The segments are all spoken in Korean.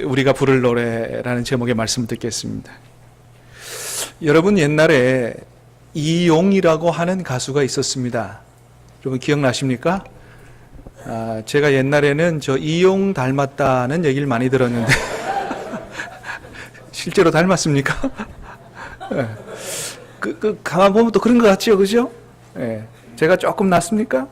우리가 부를 노래라는 제목의 말씀을 듣겠습니다. 여러분, 옛날에 이용이라고 하는 가수가 있었습니다. 여러분 기억나십니까? 제가 옛날에는 저 이용 닮았다는 얘기를 많이 들었는데 실제로 닮았습니까? 가만 보면 또 그런 것 같죠, 그죠? 제가 조금 낫습니까?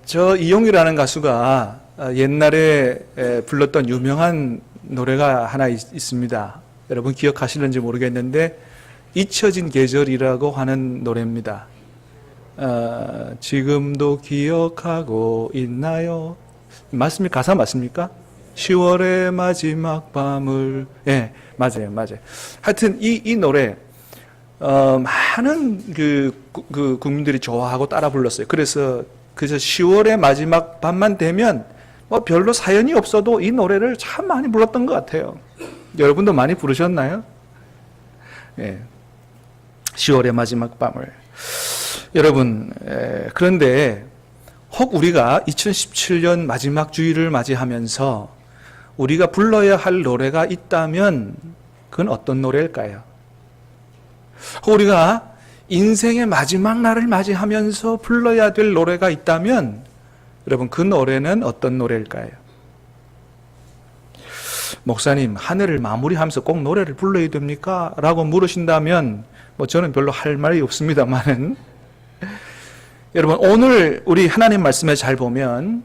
저 이용이라는 가수가 옛날에 불렀던 유명한 노래가 하나 있습니다. 여러분 기억하시는지 모르겠는데 잊혀진 계절이라고 하는 노래입니다. 지금도 기억하고 있나요? 맞습니까? 가사 맞습니까? 10월의 마지막 밤을. 맞아요. 하여튼 이 노래 많은 국민들이 좋아하고 따라 불렀어요. 그래서 10월의 마지막 밤만 되면 별로 사연이 없어도 이 노래를 참 많이 불렀던 것 같아요. 여러분도 많이 부르셨나요? 10월의 마지막 밤을. 여러분, 그런데 혹 우리가 2017년 마지막 주일을 맞이하면서 우리가 불러야 할 노래가 있다면 그건 어떤 노래일까요? 혹 우리가 인생의 마지막 날을 맞이하면서 불러야 될 노래가 있다면 여러분 그 노래는 어떤 노래일까요? 목사님, 한 해를 마무리하면서 꼭 노래를 불러야 됩니까? 라고 물으신다면 저는 별로 할 말이 없습니다만은 여러분, 오늘 우리 하나님 말씀에 잘 보면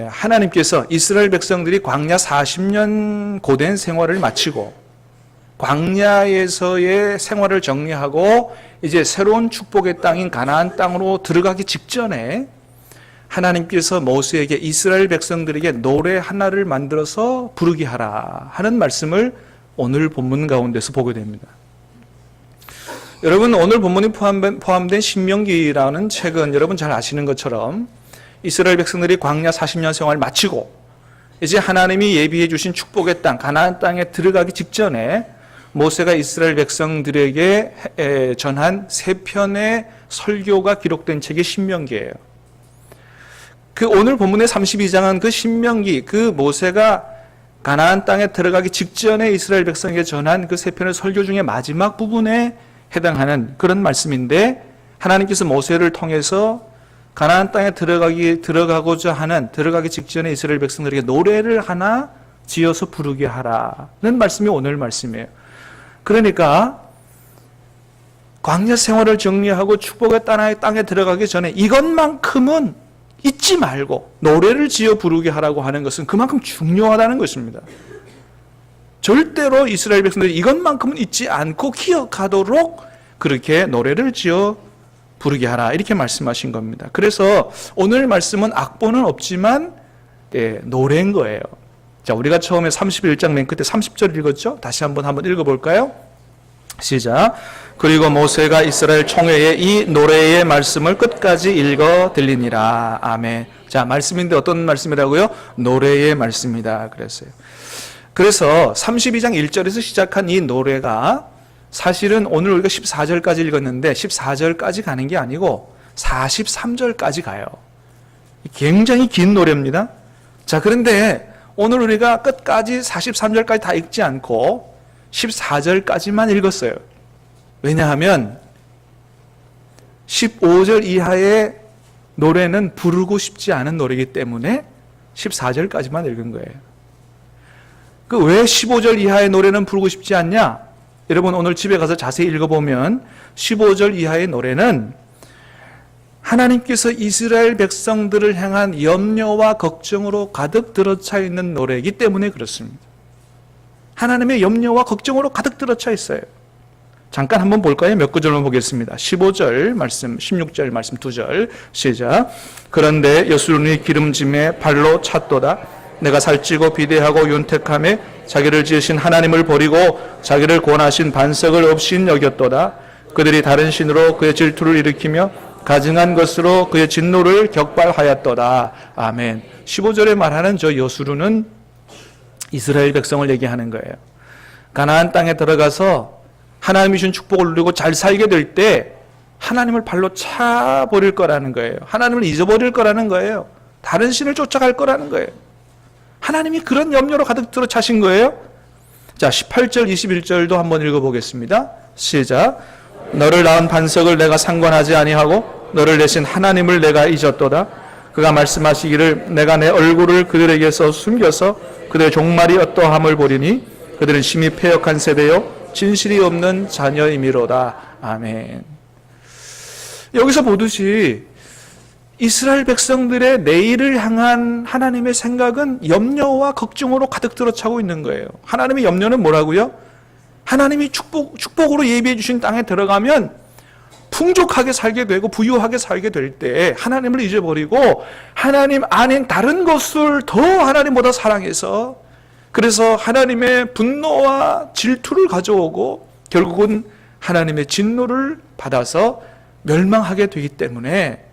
하나님께서 이스라엘 백성들이 광야 40년 고된 생활을 마치고 광야에서의 생활을 정리하고 이제 새로운 축복의 땅인 가나안 땅으로 들어가기 직전에 하나님께서 모세에게 이스라엘 백성들에게 노래 하나를 만들어서 부르게 하라 하는 말씀을 오늘 본문 가운데서 보게 됩니다. 여러분, 오늘 본문이 포함된 신명기라는 책은 여러분 잘 아시는 것처럼 이스라엘 백성들이 광야 40년 생활을 마치고 이제 하나님이 예비해 주신 축복의 땅 가나안 땅에 들어가기 직전에 모세가 이스라엘 백성들에게 전한 세 편의 설교가 기록된 책이 신명기예요. 오늘 본문의 32장은 그 신명기, 모세가 가나안 땅에 들어가기 직전에 이스라엘 백성에게 전한 그 세 편의 설교 중에 마지막 부분에 해당하는 그런 말씀인데 하나님께서 모세를 통해서 가나안 땅에 들어가기 직전에 이스라엘 백성들에게 노래를 하나 지어서 부르게 하라는 말씀이 오늘 말씀이에요. 그러니까 광야 생활을 정리하고 축복의 땅에 들어가기 전에 이것만큼은 잊지 말고 노래를 지어 부르게 하라고 하는 것은 그만큼 중요하다는 것입니다. 절대로 이스라엘 백성들이 이것만큼은 잊지 않고 기억하도록 그렇게 노래를 지어 부르게 하라 이렇게 말씀하신 겁니다. 그래서 오늘 말씀은 악보는 없지만 노래인 거예요. 자, 우리가 처음에 31장 맨 끝에 30절 읽었죠? 다시 한번 읽어볼까요? 시작. 그리고 모세가 이스라엘 총회에 이 노래의 말씀을 끝까지 읽어 들리니라. 아멘. 자, 말씀인데 어떤 말씀이라고요? 노래의 말씀이다 그랬어요. 그래서 32장 1절에서 시작한 이 노래가 사실은 오늘 우리가 14절까지 읽었는데 14절까지 가는 게 아니고 43절까지 가요. 굉장히 긴 노래입니다. 자, 그런데 오늘 우리가 끝까지 43절까지 다 읽지 않고 14절까지만 읽었어요. 왜냐하면 15절 이하의 노래는 부르고 싶지 않은 노래이기 때문에 14절까지만 읽은 거예요. 왜 15절 이하의 노래는 부르고 싶지 않냐? 여러분 오늘 집에 가서 자세히 읽어보면 15절 이하의 노래는 하나님께서 이스라엘 백성들을 향한 염려와 걱정으로 가득 들어차 있는 노래이기 때문에 그렇습니다. 하나님의 염려와 걱정으로 가득 들어차 있어요. 잠깐 한번 볼까요? 몇 구절만 보겠습니다. 15절 말씀, 16절 말씀 2절 시작. 그런데 여수론이 기름짐에 발로 찼도다. 내가 살찌고 비대하고 윤택함에 자기를 지으신 하나님을 버리고 자기를 권하신 반석을 없인 여겼도다. 그들이 다른 신으로 그의 질투를 일으키며 가증한 것으로 그의 진노를 격발하였도다. 아멘. 15절에 말하는 저 여수르는 이스라엘 백성을 얘기하는 거예요. 가나안 땅에 들어가서 하나님이 주신 축복을 누리고 잘 살게 될 때 하나님을 발로 차버릴 거라는 거예요. 하나님을 잊어버릴 거라는 거예요. 다른 신을 쫓아갈 거라는 거예요. 하나님이 그런 염려로 가득 들어 차신 거예요. 자, 18절 21절도 한번 읽어보겠습니다. 시작. 너를 낳은 반석을 내가 상관하지 아니하고 너를 내신 하나님을 내가 잊었도다. 그가 말씀하시기를 내가 내 얼굴을 그들에게서 숨겨서 그들의 종말이 어떠함을 보리니 그들은 심히 패역한 세대요 진실이 없는 자녀이미로다. 아멘. 여기서 보듯이 이스라엘 백성들의 내일을 향한 하나님의 생각은 염려와 걱정으로 가득 들어차고 있는 거예요. 하나님의 염려는 뭐라고요? 하나님이 축복으로 예비해 주신 땅에 들어가면 풍족하게 살게 되고 부유하게 살게 될 때 하나님을 잊어버리고 하나님 아닌 다른 것을 더 하나님보다 사랑해서 그래서 하나님의 분노와 질투를 가져오고 결국은 하나님의 진노를 받아서 멸망하게 되기 때문에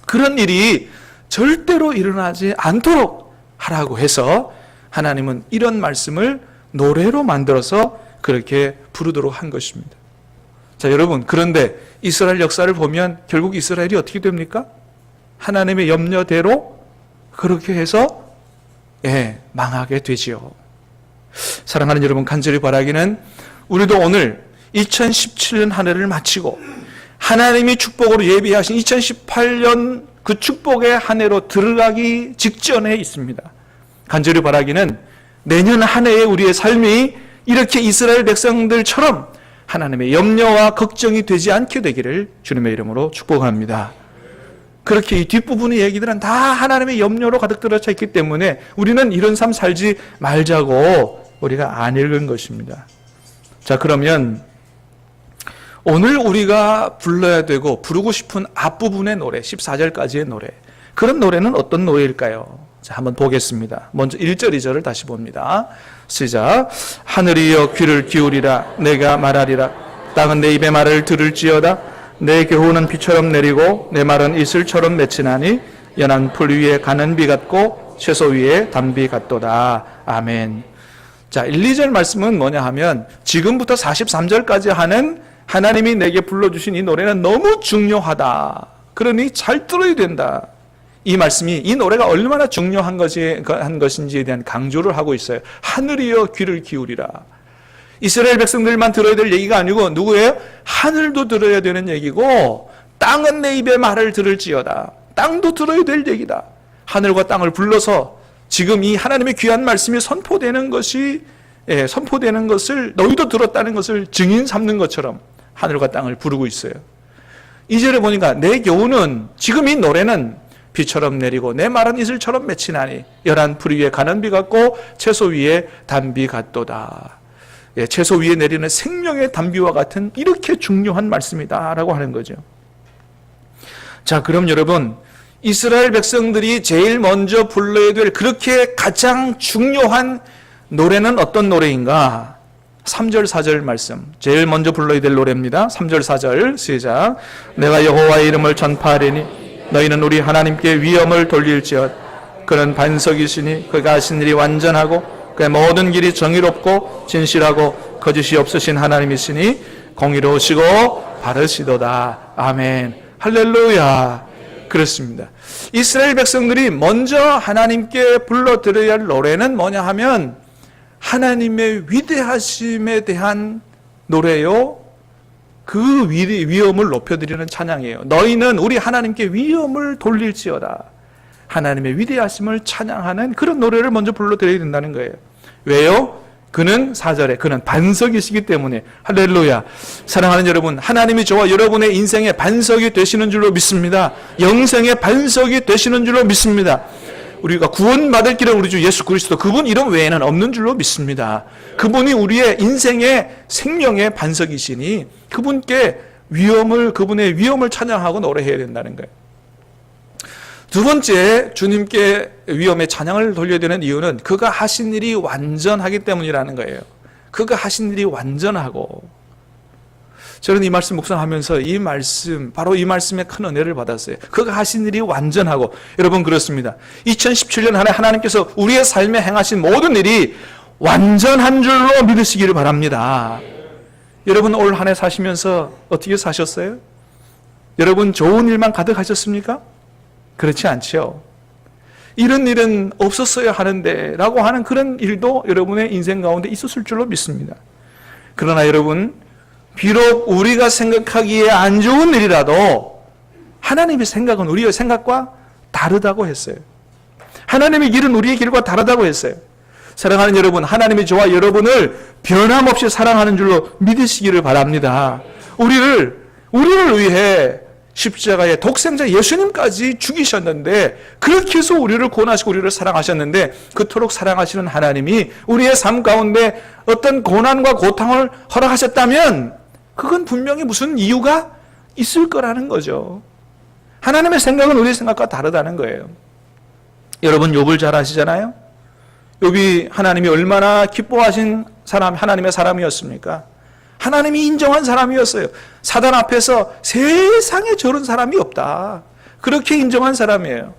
그런 일이 절대로 일어나지 않도록 하라고 해서 하나님은 이런 말씀을 노래로 만들어서 그렇게 부르도록 한 것입니다. 자, 여러분, 그런데 이스라엘 역사를 보면 결국 이스라엘이 어떻게 됩니까? 하나님의 염려대로 그렇게 해서 망하게 되지요. 사랑하는 여러분, 간절히 바라기는 우리도 오늘 2017년 한 해를 마치고 하나님이 축복으로 예비하신 2018년 그 축복의 한 해로 들어가기 직전에 있습니다. 간절히 바라기는 내년 한 해에 우리의 삶이 이렇게 이스라엘 백성들처럼 하나님의 염려와 걱정이 되지 않게 되기를 주님의 이름으로 축복합니다. 그렇게 이 뒷부분의 얘기들은 다 하나님의 염려로 가득 들어차 있기 때문에 우리는 이런 삶 살지 말자고 우리가 안 읽은 것입니다. 자, 그러면 오늘 우리가 불러야 되고 부르고 싶은 앞부분의 노래, 14절까지의 노래, 그런 노래는 어떤 노래일까요? 자, 한번 보겠습니다. 먼저 1절, 2절을 다시 봅니다. 시작. 하늘이여 귀를 기울이라 내가 말하리라. 땅은 내 입의 말을 들을지어다. 내 교훈은 비처럼 내리고 내 말은 이슬처럼 맺히나니 연한 풀 위에 가는 비 같고 채소 위에 단비 같도다. 아멘. 자, 1, 2절 말씀은 뭐냐 하면 지금부터 43절까지 하는 하나님이 내게 불러주신 이 노래는 너무 중요하다. 그러니 잘 들어야 된다. 이 말씀이 이 노래가 얼마나 중요한 것인지에 대한 강조를 하고 있어요. 하늘이여 귀를 기울이라. 이스라엘 백성들만 들어야 될 얘기가 아니고 누구예요? 하늘도 들어야 되는 얘기고 땅은 내 입의 말을 들을지어다. 땅도 들어야 될 얘기다. 하늘과 땅을 불러서 지금 이 하나님의 귀한 말씀이 선포되는 것을 너희도 들었다는 것을 증인 삼는 것처럼 하늘과 땅을 부르고 있어요. 2절에 보니까 내 교훈은 지금 이 노래는 비처럼 내리고 내 말은 이슬처럼 맺히나니 열한 풀 위에 가는 비 같고 채소 위에 단비 같도다. 채소 위에 내리는 생명의 단비와 같은 이렇게 중요한 말씀이다 라고 하는 거죠. 자, 그럼 여러분, 이스라엘 백성들이 제일 먼저 불러야 될 그렇게 가장 중요한 노래는 어떤 노래인가? 3절 4절 말씀, 제일 먼저 불러야 될 노래입니다. 3절 4절 시작. 내가 여호와의 이름을 전파하리니 너희는 우리 하나님께 위엄을 돌릴지어다. 그는 반석이시니 그가 하신 일이 완전하고 그의 모든 길이 정의롭고 진실하고 거짓이 없으신 하나님이시니 공의로우시고 바르시도다. 아멘. 할렐루야. 그렇습니다. 이스라엘 백성들이 먼저 하나님께 불러드려야 할 노래는 뭐냐 하면 하나님의 위대하심에 대한 노래요. 그 위엄을 높여드리는 찬양이에요. 너희는 우리 하나님께 위엄을 돌릴지어다. 하나님의 위대하심을 찬양하는 그런 노래를 먼저 불러드려야 된다는 거예요. 왜요? 그는 4절에 그는 반석이시기 때문에. 할렐루야. 사랑하는 여러분, 하나님이 저와 여러분의 인생의 반석이 되시는 줄로 믿습니다. 영생의 반석이 되시는 줄로 믿습니다. 우리가 구원받을 길은 우리 주 예수 그리스도, 그분 이름 외에는 없는 줄로 믿습니다. 그분이 우리의 인생의 생명의 반석이시니 그분께 그분의 위엄을 찬양하고 노래해야 된다는 거예요. 두 번째, 주님께 위엄의 찬양을 돌려야 되는 이유는 그가 하신 일이 완전하기 때문이라는 거예요. 그가 하신 일이 완전하고, 저는 이 말씀 묵상하면서 바로 이 말씀에 큰 은혜를 받았어요. 그가 하신 일이 완전하고, 여러분 그렇습니다. 2017년 한 해 하나님께서 우리의 삶에 행하신 모든 일이 완전한 줄로 믿으시기를 바랍니다. 여러분 올 한 해 사시면서 어떻게 사셨어요? 여러분 좋은 일만 가득하셨습니까? 그렇지 않죠. 이런 일은 없었어야 하는데 라고 하는 그런 일도 여러분의 인생 가운데 있었을 줄로 믿습니다. 그러나 여러분, 비록 우리가 생각하기에 안 좋은 일이라도 하나님의 생각은 우리의 생각과 다르다고 했어요. 하나님의 길은 우리의 길과 다르다고 했어요. 사랑하는 여러분, 하나님의 저와 여러분을 변함없이 사랑하는 줄로 믿으시기를 바랍니다. 우리를 위해 십자가의 독생자 예수님까지 죽이셨는데, 그렇게 해서 우리를 구원하시고 우리를 사랑하셨는데, 그토록 사랑하시는 하나님이 우리의 삶 가운데 어떤 고난과 고통을 허락하셨다면 그건 분명히 무슨 이유가 있을 거라는 거죠. 하나님의 생각은 우리의 생각과 다르다는 거예요. 여러분 욥을 잘 아시잖아요. 욥이 하나님이 얼마나 기뻐하신 사람, 하나님의 사람이었습니까? 하나님이 인정한 사람이었어요. 사단 앞에서 세상에 저런 사람이 없다, 그렇게 인정한 사람이에요.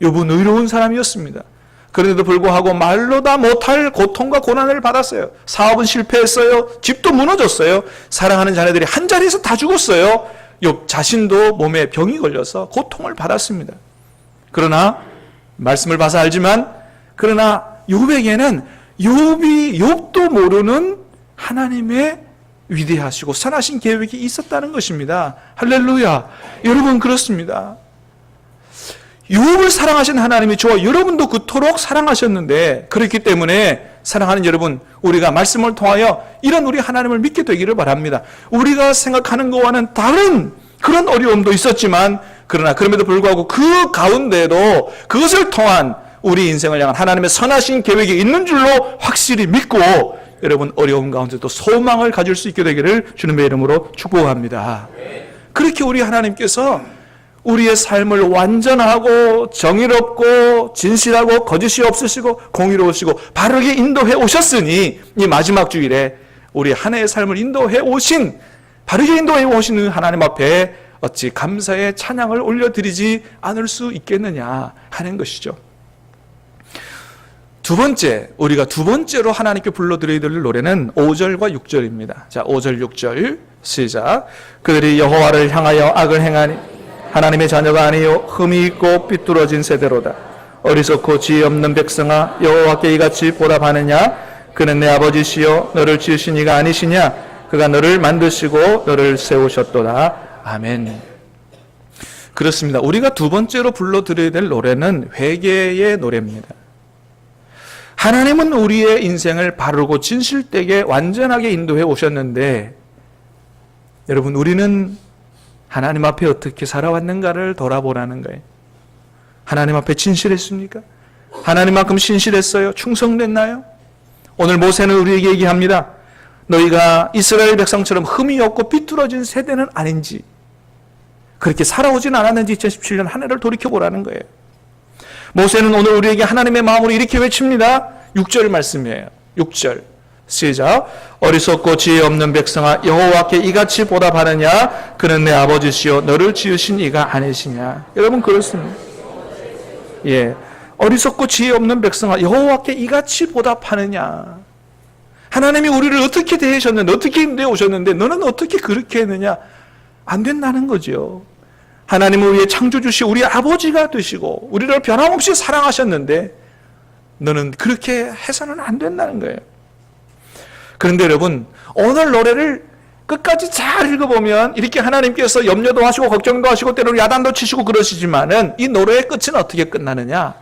욥은 의로운 사람이었습니다. 그런데도 불구하고 말로 다 못할 고통과 고난을 받았어요. 사업은 실패했어요. 집도 무너졌어요. 사랑하는 자녀들이 한 자리에서 다 죽었어요. 욥 자신도 몸에 병이 걸려서 고통을 받았습니다. 그러나 말씀을 봐서 알지만, 그러나 욥에게는 욥도 모르는 하나님의 위대하시고 선하신 계획이 있었다는 것입니다. 할렐루야. 여러분, 그렇습니다. 욥을 사랑하신 하나님이 저와 여러분도 그토록 사랑하셨는데, 그렇기 때문에 사랑하는 여러분, 우리가 말씀을 통하여 이런 우리 하나님을 믿게 되기를 바랍니다. 우리가 생각하는 것과는 다른 그런 어려움도 있었지만, 그러나 그럼에도 불구하고 그 가운데도 그것을 통한 우리 인생을 향한 하나님의 선하신 계획이 있는 줄로 확실히 믿고, 여러분 어려움 가운데도 소망을 가질 수 있게 되기를 주님의 이름으로 축복합니다. 그렇게 우리 하나님께서 우리의 삶을 완전하고 정의롭고 진실하고 거짓이 없으시고 공의로우시고 바르게 인도해 오셨으니, 이 마지막 주일에 우리 한 해의 삶을 인도해 오신, 바르게 인도해 오시는 하나님 앞에 어찌 감사의 찬양을 올려드리지 않을 수 있겠느냐 하는 것이죠. 두 번째, 우리가 두 번째로 하나님께 불러드려야 될 노래는 5절과 6절입니다. 자, 5절, 6절 시작. 그들이 여호와를 향하여 악을 행하니 하나님의 자녀가 아니요 흠이 있고 삐뚤어진 세대로다. 어리석고 지혜 없는 백성아, 여호와께 이같이 보답하느냐? 그는 내 아버지시요 너를 지으신 이가 아니시냐? 그가 너를 만드시고 너를 세우셨도다. 아멘. 그렇습니다. 우리가 두 번째로 불러드려야 될 노래는 회개의 노래입니다. 하나님은 우리의 인생을 바르고 진실되게 완전하게 인도해 오셨는데, 여러분 우리는 하나님 앞에 어떻게 살아왔는가를 돌아보라는 거예요. 하나님 앞에 진실했습니까? 하나님만큼 신실했어요? 충성됐나요? 오늘 모세는 우리에게 얘기합니다. 너희가 이스라엘 백성처럼 흠이 없고 삐뚤어진 세대는 아닌지, 그렇게 살아오진 않았는지 2017년 한 해를 돌이켜보라는 거예요. 모세는 오늘 우리에게 하나님의 마음으로 이렇게 외칩니다. 6절 말씀이에요. 6절 시작. 어리석고 지혜 없는 백성아, 여호와께 이같이 보답하느냐? 그는 내 아버지시요 너를 지으신 이가 아니시냐? 여러분 그렇습니다. 예, 어리석고 지혜 없는 백성아, 여호와께 이같이 보답하느냐? 하나님이 우리를 어떻게 대하셨는데, 어떻게 인도해 오셨는데 너는 어떻게 그렇게 했느냐? 안 된다는 거죠. 하나님은 우리의 창조주시 우리 아버지가 되시고 우리를 변함없이 사랑하셨는데 너는 그렇게 해서는 안 된다는 거예요. 그런데 여러분, 오늘 노래를 끝까지 잘 읽어보면 이렇게 하나님께서 염려도 하시고 걱정도 하시고 때로는 야단도 치시고 그러시지만은 이 노래의 끝은 어떻게 끝나느냐?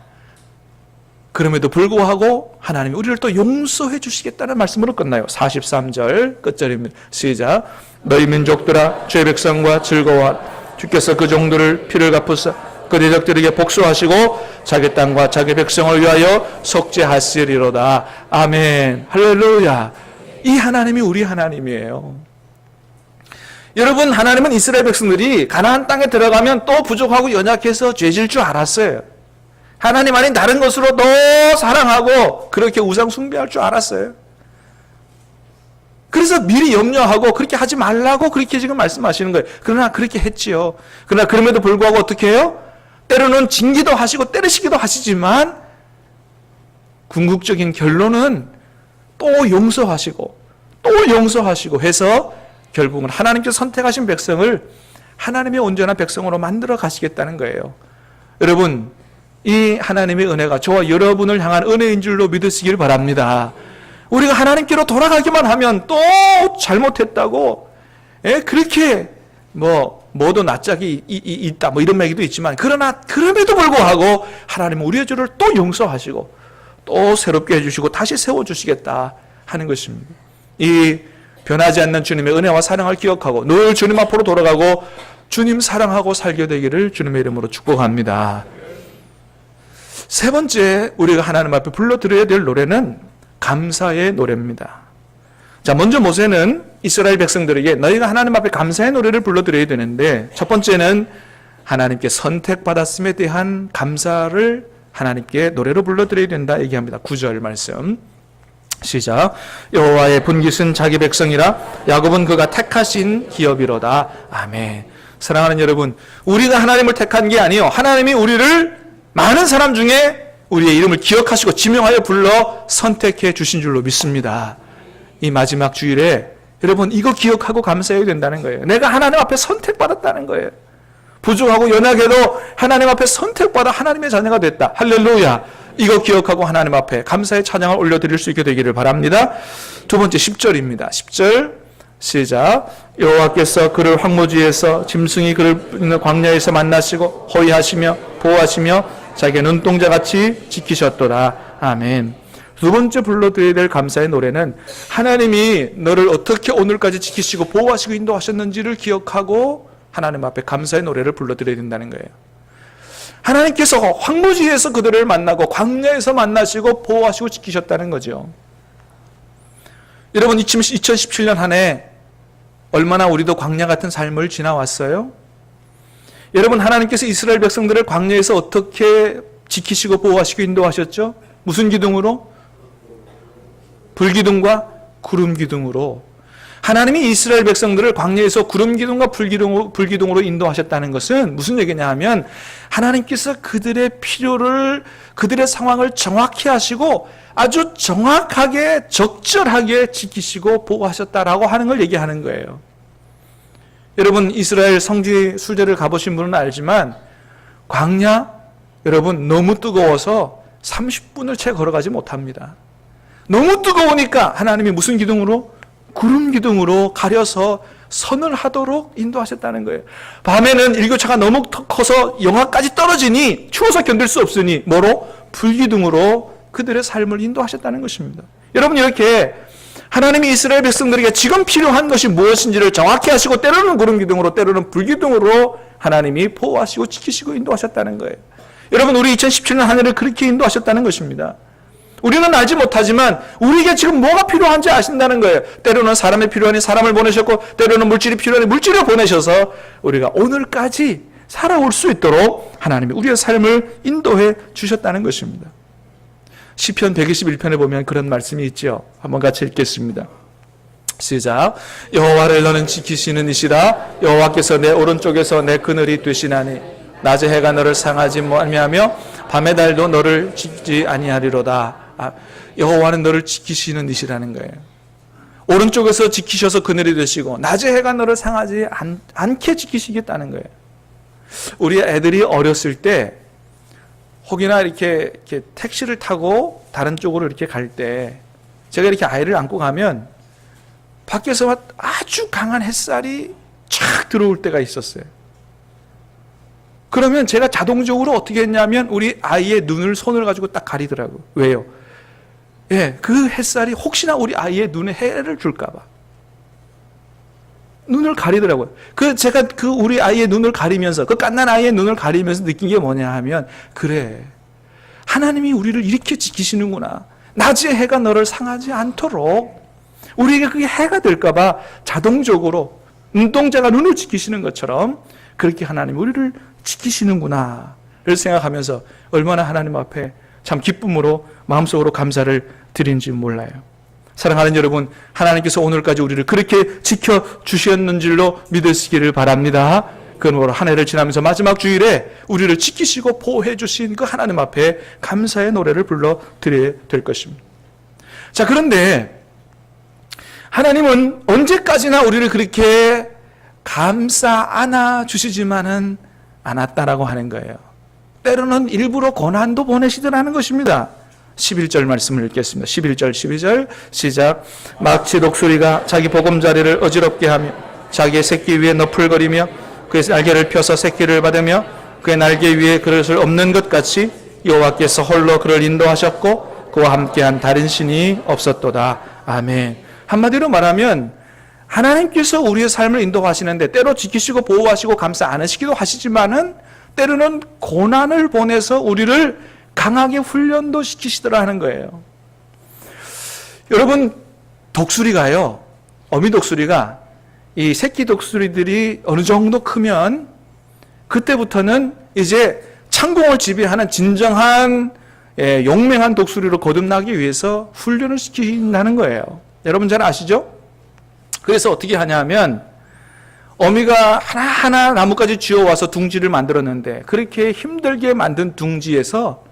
그럼에도 불구하고 하나님이 우리를 또 용서해 주시겠다는 말씀으로 끝나요. 43절 끝절입니다. 시작. 너희 민족들아, 주의 백성과 즐거워하라. 주께서 그 종들을 피를 갚으사 그 대적들에게 복수하시고 자기 땅과 자기 백성을 위하여 속죄하시리로다. 아멘. 할렐루야. 이 하나님이 우리 하나님이에요. 여러분, 하나님은 이스라엘 백성들이 가나안 땅에 들어가면 또 부족하고 연약해서 죄질 줄 알았어요. 하나님 아닌 다른 것으로 더 사랑하고 그렇게 우상 숭배할 줄 알았어요. 그래서 미리 염려하고 그렇게 하지 말라고 그렇게 지금 말씀하시는 거예요. 그러나 그렇게 했지요. 그러나 그럼에도 불구하고 어떻게 해요? 때로는 징계도 하시고 때리시기도 하시지만 궁극적인 결론은 또 용서하시고 또 용서하시고 해서 결국은 하나님께서 선택하신 백성을 하나님의 온전한 백성으로 만들어 가시겠다는 거예요. 여러분, 이 하나님의 은혜가 저와 여러분을 향한 은혜인 줄로 믿으시길 바랍니다. 우리가 하나님께로 돌아가기만 하면 또 잘못했다고, 그렇게 뭐도 낯짝이 있다 이런 얘기도 있지만, 그러나 그럼에도 불구하고 하나님은 우리의 죄를 또 용서하시고 또 새롭게 해주시고 다시 세워주시겠다 하는 것입니다. 이 변하지 않는 주님의 은혜와 사랑을 기억하고 늘 주님 앞으로 돌아가고 주님 사랑하고 살게 되기를 주님의 이름으로 축복합니다. 세 번째 우리가 하나님 앞에 불러드려야 될 노래는 감사의 노래입니다. 자, 먼저 모세는 이스라엘 백성들에게 너희가 하나님 앞에 감사의 노래를 불러드려야 되는데, 첫 번째는 하나님께 선택받았음에 대한 감사를 하나님께 노래로 불러드려야 된다 얘기합니다. 9절 말씀 시작. 여호와의 분깃은 자기 백성이라 야곱은 그가 택하신 기업이로다. 아멘. 사랑하는 여러분, 우리가 하나님을 택한 게 아니요, 하나님이 우리를 많은 사람 중에 우리의 이름을 기억하시고 지명하여 불러 선택해 주신 줄로 믿습니다. 이 마지막 주일에 여러분 이거 기억하고 감사해야 된다는 거예요. 내가 하나님 앞에 선택받았다는 거예요. 부족하고 연약해도 하나님 앞에 선택받아 하나님의 자녀가 됐다. 할렐루야. 이거 기억하고 하나님 앞에 감사의 찬양을 올려드릴 수 있게 되기를 바랍니다. 두 번째 10절입니다. 10절 시작. 여호와께서 그를 황무지에서 짐승이 그를 광야에서 만나시고 호위하시며 보호하시며 자기의 눈동자같이 지키셨도다. 아멘. 두 번째 불러드려야 될 감사의 노래는 하나님이 너를 어떻게 오늘까지 지키시고 보호하시고 인도하셨는지를 기억하고 하나님 앞에 감사의 노래를 불러드려야 된다는 거예요. 하나님께서 황무지에서 그들을 만나고 광야에서 만나시고 보호하시고 지키셨다는 거죠. 여러분 2017년 한 해 얼마나 우리도 광야 같은 삶을 지나왔어요? 여러분 하나님께서 이스라엘 백성들을 광야에서 어떻게 지키시고 보호하시고 인도하셨죠? 무슨 기둥으로? 불기둥과 구름기둥으로. 하나님이 이스라엘 백성들을 광야에서 구름기둥과 불기둥으로 인도하셨다는 것은 무슨 얘기냐 하면 하나님께서 그들의 필요를, 그들의 상황을 정확히 하시고 아주 정확하게 적절하게 지키시고 보호하셨다라고 하는 걸 얘기하는 거예요. 여러분 이스라엘 성지 수제를 가보신 분은 알지만 광야 여러분 너무 뜨거워서 30분을 채 걸어가지 못합니다. 너무 뜨거우니까 하나님이 무슨 기둥으로? 구름 기둥으로 가려서 선을 하도록 인도하셨다는 거예요. 밤에는 일교차가 너무 커서 영하까지 떨어지니 추워서 견딜 수 없으니 뭐로? 불기둥으로 그들의 삶을 인도하셨다는 것입니다. 여러분 이렇게 하나님이 이스라엘 백성들에게 지금 필요한 것이 무엇인지를 정확히 하시고 때로는 구름 기둥으로 때로는 불기둥으로 하나님이 보호하시고 지키시고 인도하셨다는 거예요. 여러분 우리 2017년 한 해를 그렇게 인도하셨다는 것입니다. 우리는 알지 못하지만 우리에게 지금 뭐가 필요한지 아신다는 거예요. 때로는 사람이 필요하니 사람을 보내셨고 때로는 물질이 필요하니 물질을 보내셔서 우리가 오늘까지 살아올 수 있도록 하나님이 우리의 삶을 인도해 주셨다는 것입니다. 시편 121편에 보면 그런 말씀이 있죠. 한번 같이 읽겠습니다. 시작. 여호와를 너는 지키시는 이시라. 여호와께서 내 오른쪽에서 내 그늘이 되시나니 낮에 해가 너를 상하지 아니하며 밤의 달도 너를 지키지 아니하리로다. 여호와는 너를 지키시는 이시라는 거예요. 오른쪽에서 지키셔서 그늘이 되시고 낮에 해가 너를 상하지 않게 지키시겠다는 거예요. 우리 애들이 어렸을 때 혹이나 이렇게 택시를 타고 다른 쪽으로 이렇게 갈 때 제가 이렇게 아이를 안고 가면 밖에서 아주 강한 햇살이 촥 들어올 때가 있었어요. 그러면 제가 자동적으로 어떻게 했냐면 우리 아이의 눈을 손을 가지고 딱 가리더라고요. 왜요? 그 햇살이 혹시나 우리 아이의 눈에 해를 줄까 봐. 눈을 가리더라고요. 제가 우리 아이의 눈을 가리면서, 갓난 아이의 눈을 가리면서 느낀 게 뭐냐 하면, 그래. 하나님이 우리를 이렇게 지키시는구나. 낮에 해가 너를 상하지 않도록 우리에게 그게 해가 될까 봐 자동적으로 눈동자가 눈을 지키시는 것처럼 그렇게 하나님이 우리를 지키시는구나를 생각하면서 얼마나 하나님 앞에 참 기쁨으로 마음속으로 감사를 드린지 몰라요. 사랑하는 여러분, 하나님께서 오늘까지 우리를 그렇게 지켜주셨는 줄로 믿으시기를 바랍니다. 그러므로 한 해를 지나면서 마지막 주일에 우리를 지키시고 보호해 주신 그 하나님 앞에 감사의 노래를 불러드려야 될 것입니다. 자, 그런데 하나님은 언제까지나 우리를 그렇게 감싸 안아 주시지만은 않았다라고 하는 거예요. 때로는 일부러 고난도 보내시더라는 것입니다. 11절 말씀을 읽겠습니다. 11절 12절 시작. 마치 독수리가 자기 보금자리를 어지럽게 하며 자기의 새끼 위에 너풀거리며 그의 날개를 펴서 새끼를 받으며 그의 날개 위에 그릇을 엎는 것 같이 여호와께서 홀로 그를 인도하셨고 그와 함께한 다른 신이 없었도다. 아멘. 한마디로 말하면 하나님께서 우리의 삶을 인도하시는데 때로 지키시고 보호하시고 감싸 안으시기도 하시지만은 때로는 고난을 보내서 우리를 강하게 훈련도 시키시더라 하는 거예요. 여러분, 독수리가요, 어미 독수리가 이 새끼 독수리들이 어느 정도 크면 그때부터는 이제 창공을 지배하는 진정한 용맹한 독수리로 거듭나기 위해서 훈련을 시킨다는 거예요. 여러분 잘 아시죠? 그래서 어떻게 하냐면 어미가 하나하나 나뭇가지 쥐어와서 둥지를 만들었는데 그렇게 힘들게 만든 둥지에서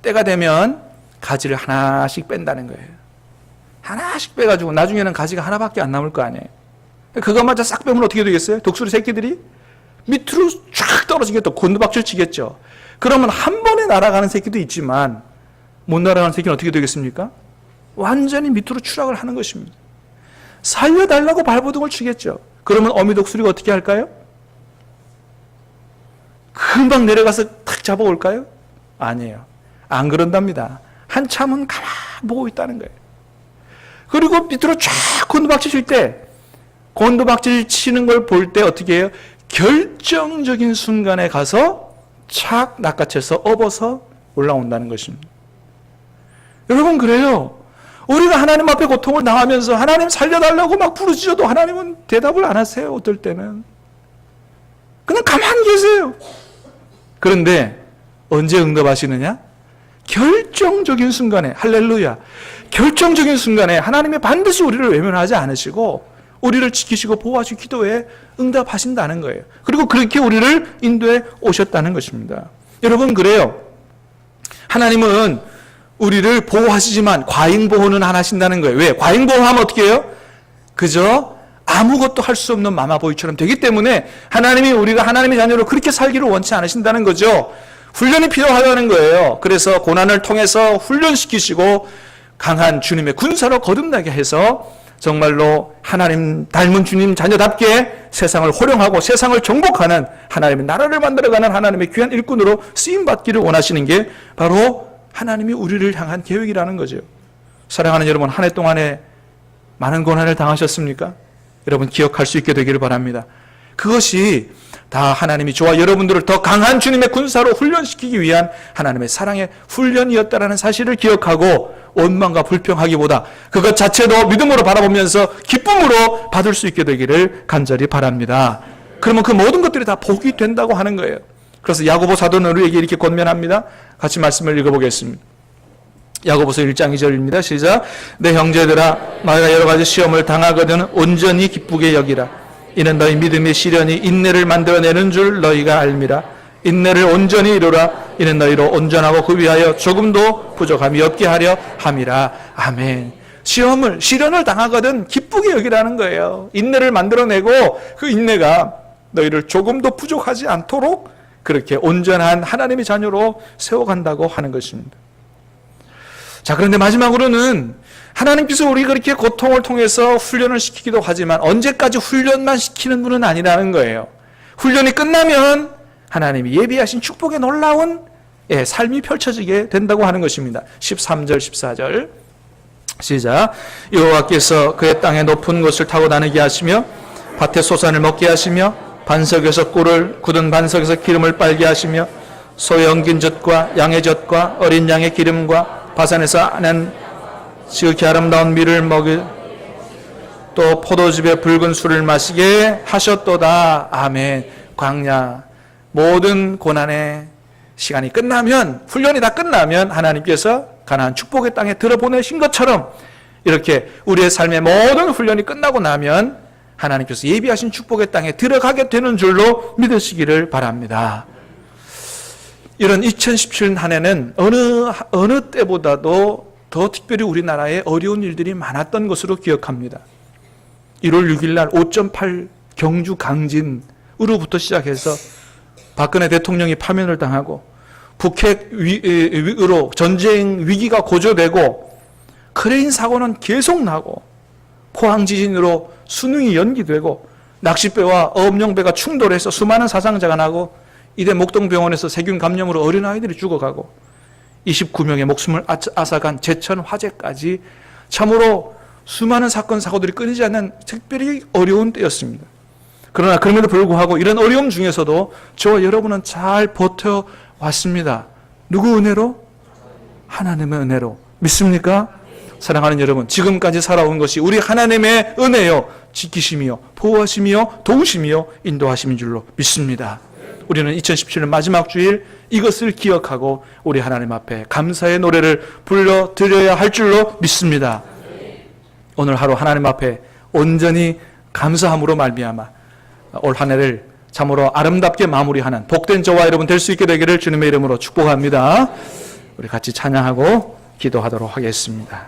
때가 되면 가지를 하나씩 뺀다는 거예요. 하나씩 빼가지고 나중에는 가지가 하나밖에 안 남을 거 아니에요. 그것마저 싹 빼면 어떻게 되겠어요? 독수리 새끼들이 밑으로 쫙 떨어지게 또 곤두박질 치겠죠. 그러면 한 번에 날아가는 새끼도 있지만 못 날아가는 새끼는 어떻게 되겠습니까? 완전히 밑으로 추락을 하는 것입니다. 살려달라고 발버둥을 치겠죠. 그러면 어미 독수리가 어떻게 할까요? 금방 내려가서 탁 잡아올까요? 아니에요. 안 그런답니다. 한참은 가만 보고 있다는 거예요. 그리고 밑으로 쫙 곤두박질 칠 때, 곤두박질 치는 걸 볼 때 어떻게 해요? 결정적인 순간에 가서 착 낚아채서 업어서 올라온다는 것입니다. 여러분, 그래요. 우리가 하나님 앞에 고통을 당하면서 하나님 살려달라고 막 부르짖어도 하나님은 대답을 안 하세요. 어떨 때는 그냥 가만히 계세요. 그런데 언제 응답하시느냐? 결정적인 순간에, 할렐루야, 결정적인 순간에 하나님이 반드시 우리를 외면하지 않으시고 우리를 지키시고 보호하시고 기도에 응답하신다는 거예요. 그리고 그렇게 우리를 인도해 오셨다는 것입니다. 여러분, 그래요. 하나님은 우리를 보호하시지만 과잉보호는 안 하신다는 거예요. 왜? 과잉보호하면 어떻게 해요? 그저 아무것도 할 수 없는 마마보이처럼 되기 때문에 하나님이 우리가 하나님의 자녀로 그렇게 살기를 원치 않으신다는 거죠. 훈련이 필요하다는 거예요. 그래서 고난을 통해서 훈련시키시고 강한 주님의 군사로 거듭나게 해서 정말로 하나님 닮은 주님 자녀답게 세상을 호령하고 세상을 정복하는 하나님의 나라를 만들어가는 하나님의 귀한 일꾼으로 쓰임받기를 원하시는 게 바로 하나님이 우리를 향한 계획이라는 거죠. 사랑하는 여러분, 한 해 동안에 많은 고난을 당하셨습니까? 여러분 기억할 수 있게 되기를 바랍니다. 그것이 다 하나님이 저와 여러분들을 더 강한 주님의 군사로 훈련시키기 위한 하나님의 사랑의 훈련이었다는 사실을 기억하고 원망과 불평하기보다 그것 자체도 믿음으로 바라보면서 기쁨으로 받을 수 있게 되기를 간절히 바랍니다. 그러면 그 모든 것들이 다 복이 된다고 하는 거예요. 그래서 야고보 사도는 우리에게 이렇게 권면합니다. 같이 말씀을 읽어보겠습니다. 야고보서 1장 2절입니다. 시작. 내 형제들아, 너희가 여러 가지 시험을 당하거든 온전히 기쁘게 여기라. 이는 너희 믿음의 시련이 인내를 만들어내는 줄 너희가 알미라. 인내를 온전히 이루라. 이는 너희로 온전하고 그 위하여 조금도 부족함이 없게 하려 함이라. 아멘. 시련을 당하거든 기쁘게 여기라는 거예요. 인내를 만들어내고 그 인내가 너희를 조금도 부족하지 않도록 그렇게 온전한 하나님의 자녀로 세워간다고 하는 것입니다. 자, 그런데 마지막으로는 하나님께서 우리 그렇게 고통을 통해서 훈련을 시키기도 하지만 언제까지 훈련만 시키는 분은 아니라는 거예요. 훈련이 끝나면 하나님이 예비하신 축복의 놀라운 삶이 펼쳐지게 된다고 하는 것입니다. 13절 14절 시작. 여호와께서 그의 땅의 높은 곳을 타고 다니게 하시며 밭에 소산을 먹게 하시며 반석에서 꿀을 굳은 반석에서 기름을 빨게 하시며 소의 엉긴 젖과 양의 젖과 어린 양의 기름과 바산에서 낸 지극히 아름다운 밀을 먹일 또 포도즙의 붉은 술을 마시게 하셨도다. 아멘. 광야 모든 고난의 시간이 끝나면, 훈련이 다 끝나면 하나님께서 가나안 축복의 땅에 들어보내신 것처럼 이렇게 우리의 삶의 모든 훈련이 끝나고 나면 하나님께서 예비하신 축복의 땅에 들어가게 되는 줄로 믿으시기를 바랍니다. 이런 2017 한 해는 어느 때보다도 더 특별히 우리나라에 어려운 일들이 많았던 것으로 기억합니다. 1월 6일 날 5.8 경주 강진으로부터 시작해서 박근혜 대통령이 파면을 당하고 북핵으로 전쟁 위기가 고조되고 크레인 사고는 계속 나고 포항 지진으로 수능이 연기되고 낚싯배와 어업용배가 충돌해서 수많은 사상자가 나고 이대 목동병원에서 세균 감염으로 어린아이들이 죽어가고 29명의 목숨을 앗아간 제천 화재까지 참으로 수많은 사건 사고들이 끊이지 않는 특별히 어려운 때였습니다. 그러나 그럼에도 불구하고 이런 어려움 중에서도 저와 여러분은 잘 버텨왔습니다. 누구 은혜로? 하나님의 은혜로. 믿습니까? 사랑하는 여러분, 지금까지 살아온 것이 우리 하나님의 은혜요, 지키심이요, 보호하심이요, 도우심이요, 인도하심인 줄로 믿습니다. 우리는 2017년 마지막 주일 이것을 기억하고 우리 하나님 앞에 감사의 노래를 불러드려야 할 줄로 믿습니다. 오늘 하루 하나님 앞에 온전히 감사함으로 말미암아 올 한 해를 참으로 아름답게 마무리하는 복된 저와 여러분 될 수 있게 되기를 주님의 이름으로 축복합니다. 우리 같이 찬양하고 기도하도록 하겠습니다.